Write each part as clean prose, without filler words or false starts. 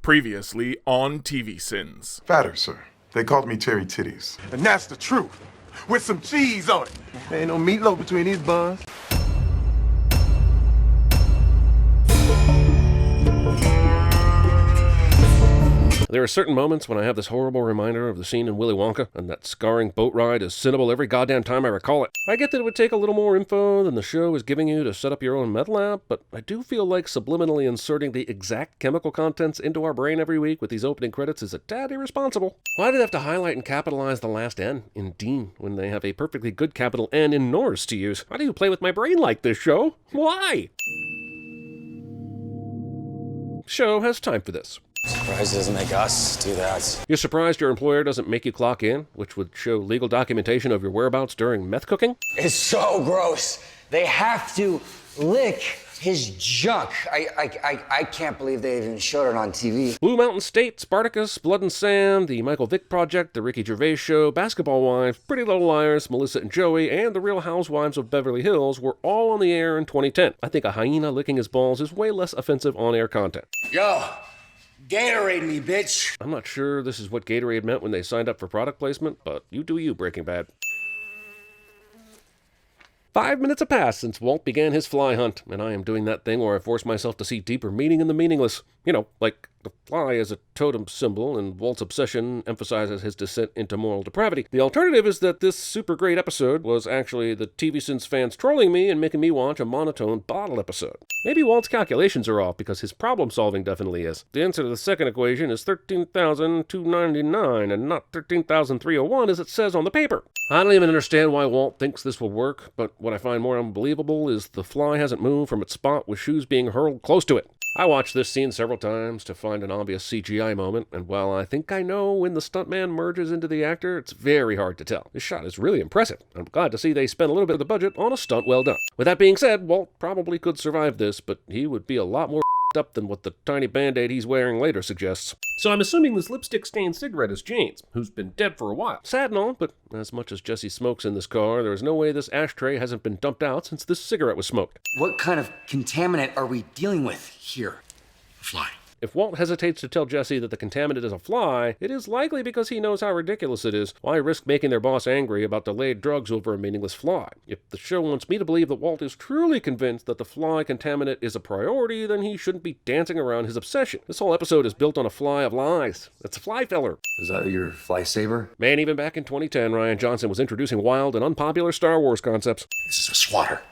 Previously on TVSins. Fatter, sir. They called me Terry Titties. And that's the truth. With some cheese on it. There ain't no meatloaf between these buns. There are certain moments when I have this horrible reminder of the scene in Willy Wonka, and that scarring boat ride is sinnable every goddamn time I recall it. I get that it would take a little more info than the show is giving you to set up your own meth lab, but I do feel like subliminally inserting the exact chemical contents into our brain every week with these opening credits is a tad irresponsible. Why do they have to highlight and capitalize the last N in Dean when they have a perfectly good capital N in Norris to use? Why do you play with my brain like this, show? Why? Show has time for this. Surprised it doesn't make us do that. You're surprised your employer doesn't make you clock in, which would show legal documentation of your whereabouts during meth cooking? It's so gross. They have to lick his junk. I can't believe they even showed it on TV. Blue Mountain State, Spartacus, Blood and Sand, The Michael Vick Project, The Ricky Gervais Show, Basketball Wives, Pretty Little Liars, Melissa and Joey, and The Real Housewives of Beverly Hills were all on the air in 2010. I think a hyena licking his balls is way less offensive on-air content. Yo, Gatorade me, bitch. I'm not sure this is what Gatorade meant when they signed up for product placement, but you do you, Breaking Bad. 5 minutes have passed since Walt began his fly hunt, and I am doing that thing where I force myself to see deeper meaning in the meaningless. You know, like the fly is a totem symbol, and Walt's obsession emphasizes his descent into moral depravity. The alternative is that this super great episode was actually the TVSins fans trolling me and making me watch a monotone bottle episode. Maybe Walt's calculations are off, because his problem solving definitely is. The answer to the second equation is 13,299 and not 13,301 as it says on the paper. I don't even understand why Walt thinks this will work, but what I find more unbelievable is the fly hasn't moved from its spot with shoes being hurled close to it. I watched this scene several times to find an obvious CGI moment, and while I think I know when the stuntman merges into the actor, it's very hard to tell. This shot is really impressive. I'm glad to see they spent a little bit of the budget on a stunt well done. With that being said, Walt probably could survive this, but he would be a lot more up than what the tiny band-aid he's wearing later suggests. So I'm assuming this lipstick-stained cigarette is Jane's, who's been dead for a while. Sad and all, but as much as Jesse smokes in this car, there is no way this ashtray hasn't been dumped out since this cigarette was smoked. What kind of contaminant are we dealing with here? A fly. If Walt hesitates to tell Jesse that the contaminant is a fly, it is likely because he knows how ridiculous it is. Why risk making their boss angry about delayed drugs over a meaningless fly? If the show wants me to believe that Walt is truly convinced that the fly contaminant is a priority, then he shouldn't be dancing around his obsession. This whole episode is built on a fly of lies. It's a fly filler. Is that your fly saber? Man, even back in 2010, Rian Johnson was introducing wild and unpopular Star Wars concepts. This is a swatter.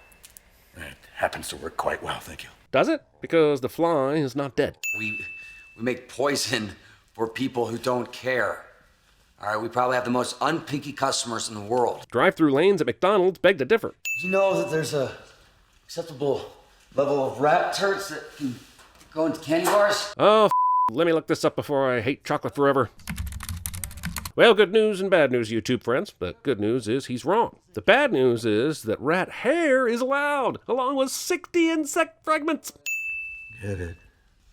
It happens to work quite well, thank you. Does it? Because the fly is not dead. We make poison for people who don't care. All right, we probably have the most unpinky customers in the world. Drive-through lanes at McDonald's beg to differ. You know that there's a acceptable level of rat turds that can go into candy bars? Oh, let me look this up before I hate chocolate forever. Well, good news and bad news, YouTube friends. The good news is he's wrong. The bad news is that rat hair is allowed, along with 60 insect fragments. Get it.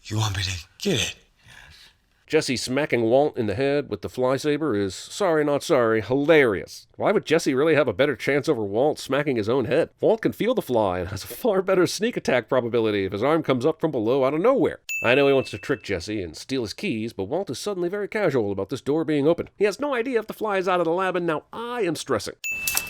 You want me to get it? Jesse smacking Walt in the head with the fly saber is, sorry not sorry, hilarious. Why would Jesse really have a better chance over Walt smacking his own head? Walt can feel the fly and has a far better sneak attack probability if his arm comes up from below out of nowhere. I know he wants to trick Jesse and steal his keys, but Walt is suddenly very casual about this door being open. He has no idea if the fly is out of the lab, and now I am stressing.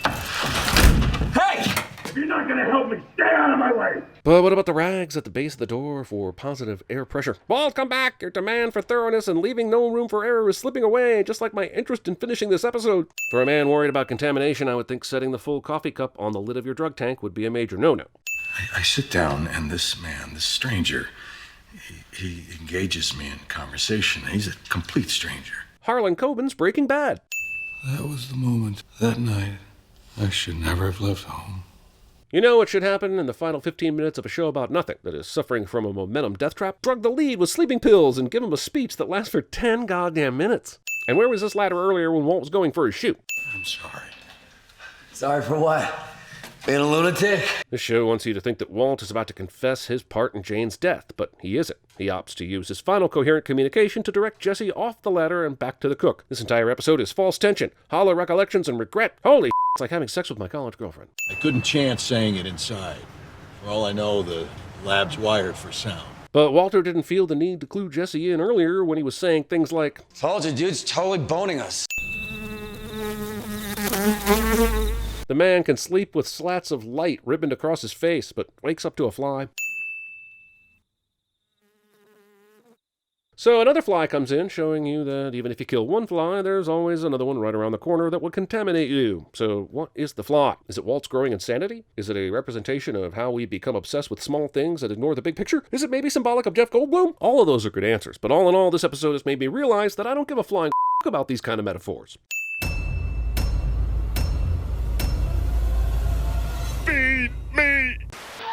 Hey! If you're not gonna help me, stay out of my way! But what about the rags at the base of the door for positive air pressure? Walt, come back! Your demand for thoroughness and leaving no room for error is slipping away, just like my interest in finishing this episode. For a man worried about contamination, I would think setting the full coffee cup on the lid of your drug tank would be a major no-no. I sit down, and this man, this stranger, he engages me in conversation. He's a complete stranger. Harlan Coben's Breaking Bad. That was the moment. That night, I should never have left home. You know what should happen in the final 15 minutes of a show about nothing that is suffering from a momentum death trap? Drug the lead with sleeping pills and give him a speech that lasts for 10 goddamn minutes. And where was this ladder earlier when Walt was going for his shoot? I'm sorry. Sorry for what? Being a lunatic? This show wants you to think that Walt is about to confess his part in Jane's death, but he isn't. He opts to use his final coherent communication to direct Jesse off the ladder and back to the cook. This entire episode is false tension, hollow recollections, and regret. Holy it's like having sex with my college girlfriend. I couldn't chance saying it inside. For all I know, the lab's wired for sound. But Walter didn't feel the need to clue Jesse in earlier when he was saying things like, Told you, dude's totally boning us. the man can sleep with slats of light ribboned across his face, but wakes up to a fly. So another fly comes in, showing you that even if you kill one fly, there's always another one right around the corner that would contaminate you. So what is the fly? Is it Walt's growing insanity? Is it a representation of how we become obsessed with small things and ignore the big picture? Is it maybe symbolic of Jeff Goldblum? All of those are good answers, but all in all, this episode has made me realize that I don't give a flying about these kind of metaphors. Feed me!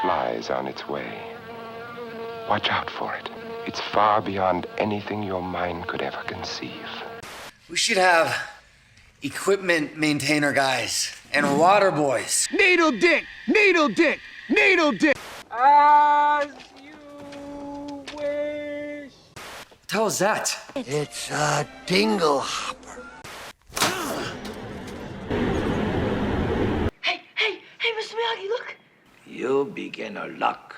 Flies on its way. Watch out for it. It's far beyond anything your mind could ever conceive. We should have equipment maintainer guys and water boys. Needle dick! Needle dick! Needle dick! As you wish. What the hell is that? It's a dingle hopper. Hey, Mr. Miyagi, look. You beginner luck.